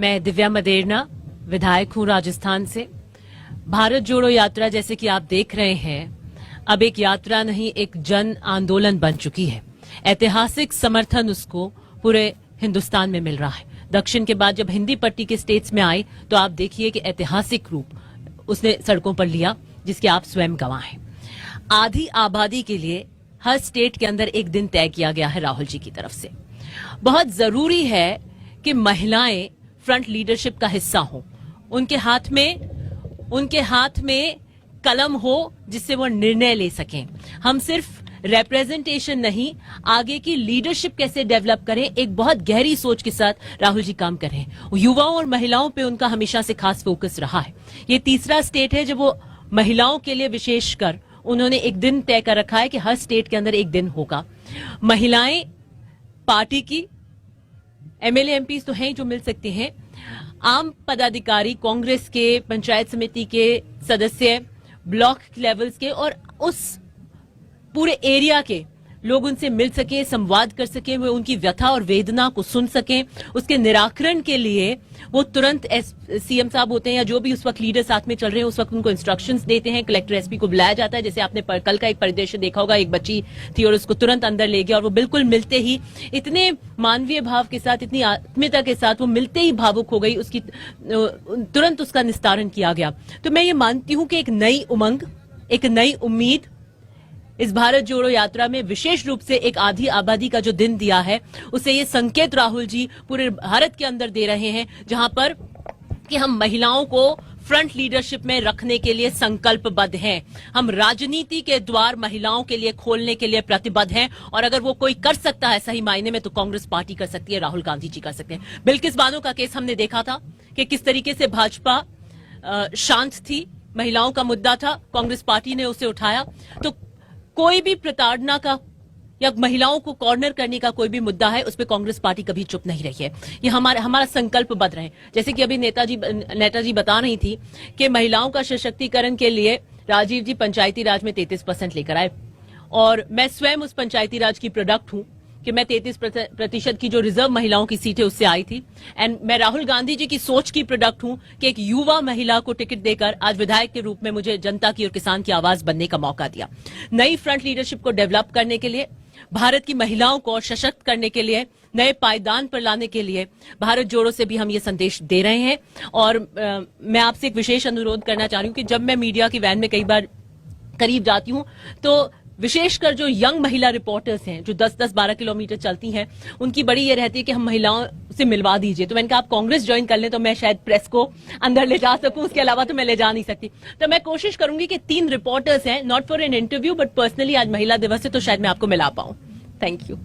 मैं दिव्या मदेरना विधायक हूं राजस्थान से। भारत जोड़ो यात्रा जैसे कि आप देख रहे हैं अब एक यात्रा नहीं एक जन आंदोलन बन चुकी है। ऐतिहासिक समर्थन उसको पूरे हिंदुस्तान में मिल रहा है। दक्षिण के बाद जब हिंदी पट्टी के स्टेट्स में आई तो आप देखिए कि ऐतिहासिक रूप उसने सड़कों पर लिया जिसके आप स्वयं गवाह हैं। आधी आबादी के लिए हर स्टेट के अंदर एक दिन तय किया गया है राहुल जी की तरफ से। बहुत जरूरी है कि महिलाएं फ्रंट लीडरशिप का हिस्सा हो, उनके हाथ में कलम हो जिससे वो निर्णय ले सकें। हम सिर्फ रिप्रेजेंटेशन नहीं, आगे की लीडरशिप कैसे डेवलप करें, एक बहुत गहरी सोच के साथ राहुल जी काम कर रहे हैं। युवाओं और महिलाओं पे उनका हमेशा से खास फोकस रहा है। ये तीसरा स्टेट है जब वो महिलाओं के लिए विशेषकर उन्होंने एक दिन तय कर रखा है कि हर स्टेट के अंदर एक दिन होगा। महिलाएं पार्टी की एमएलए एमपी तो हैं जो मिल सकते हैं, आम पदाधिकारी, कांग्रेस के, पंचायत समिति के सदस्य, ब्लॉक लेवल्स के और उस पूरे एरिया के लोग उनसे मिल सके, संवाद कर सके, वे उनकी व्यथा और वेदना को सुन सकें। उसके निराकरण के लिए वो तुरंत सीएम साहब होते हैं या जो भी उस वक्त लीडर साथ में चल रहे हैं उस वक्त उनको इंस्ट्रक्शंस देते हैं। कलेक्टर एसपी को बुलाया जाता है। जैसे आपने कल का एक परिदृश्य देखा होगा, एक बच्ची थी और उसको तुरंत अंदर ले गया और वो बिल्कुल मिलते ही इतने मानवीय भाव के साथ, इतनी आत्मीयता के साथ वो मिलते ही भावुक हो गई, उसकी तुरंत उसका निस्तारण किया गया। तो मैं ये मानती हूं कि एक नई उमंग, एक नई उम्मीद इस भारत जोड़ो यात्रा में विशेष रूप से एक आधी आबादी का जो दिन दिया है उसे ये संकेत राहुल जी पूरे भारत के अंदर दे रहे हैं, जहां पर कि हम महिलाओं को फ्रंट लीडरशिप में रखने के लिए संकल्पबद्ध हैं। हम राजनीति के द्वार महिलाओं के लिए खोलने के लिए प्रतिबद्ध हैं और अगर वो कोई कर सकता है सही मायने में तो कांग्रेस पार्टी कर सकती है, राहुल गांधी जी कर सकते हैं। बिल्किस बानो का केस हमने देखा था कि किस तरीके से भाजपा शांत थी, महिलाओं का मुद्दा था, कांग्रेस पार्टी ने उसे उठाया। तो कोई भी प्रताड़ना का या महिलाओं को कॉर्नर करने का कोई भी मुद्दा है उस पर कांग्रेस पार्टी कभी चुप नहीं रही है। ये हमारा संकल्प बद्ध रहे। जैसे कि अभी नेताजी बता रही थी कि महिलाओं का सशक्तिकरण के लिए राजीव जी पंचायती राज में 33% लेकर आए और मैं स्वयं उस पंचायती राज की प्रोडक्ट हूं कि मैं 33% की जो रिजर्व महिलाओं की सीट है उससे आई थी। एंड मैं राहुल गांधी जी की सोच की प्रोडक्ट हूं कि एक युवा महिला को टिकट देकर आज विधायक के रूप में मुझे जनता की और किसान की आवाज बनने का मौका दिया। नई फ्रंट लीडरशिप को डेवलप करने के लिए, भारत की महिलाओं को सशक्त करने के लिए, नए पायदान पर लाने के लिए भारत जोड़ो से भी हम ये संदेश दे रहे हैं। और मैं आपसे एक विशेष अनुरोध करना चाह रही हूं कि जब मैं मीडिया की वैन में कई बार करीब जाती हूं तो विशेषकर जो यंग महिला रिपोर्टर्स हैं जो 10-10, 12 किलोमीटर चलती हैं, उनकी बड़ी ये रहती है कि हम महिलाओं से मिलवा दीजिए। तो मैंने कहा आप कांग्रेस ज्वाइन कर लें तो मैं शायद प्रेस को अंदर ले जा सकूं, उसके अलावा तो मैं ले जा नहीं सकती। तो मैं कोशिश करूंगी कि 3 रिपोर्टर्स हैं, not for an interview but personally आज महिला दिवस है तो शायद मैं आपको मिला पाऊं। Thank you.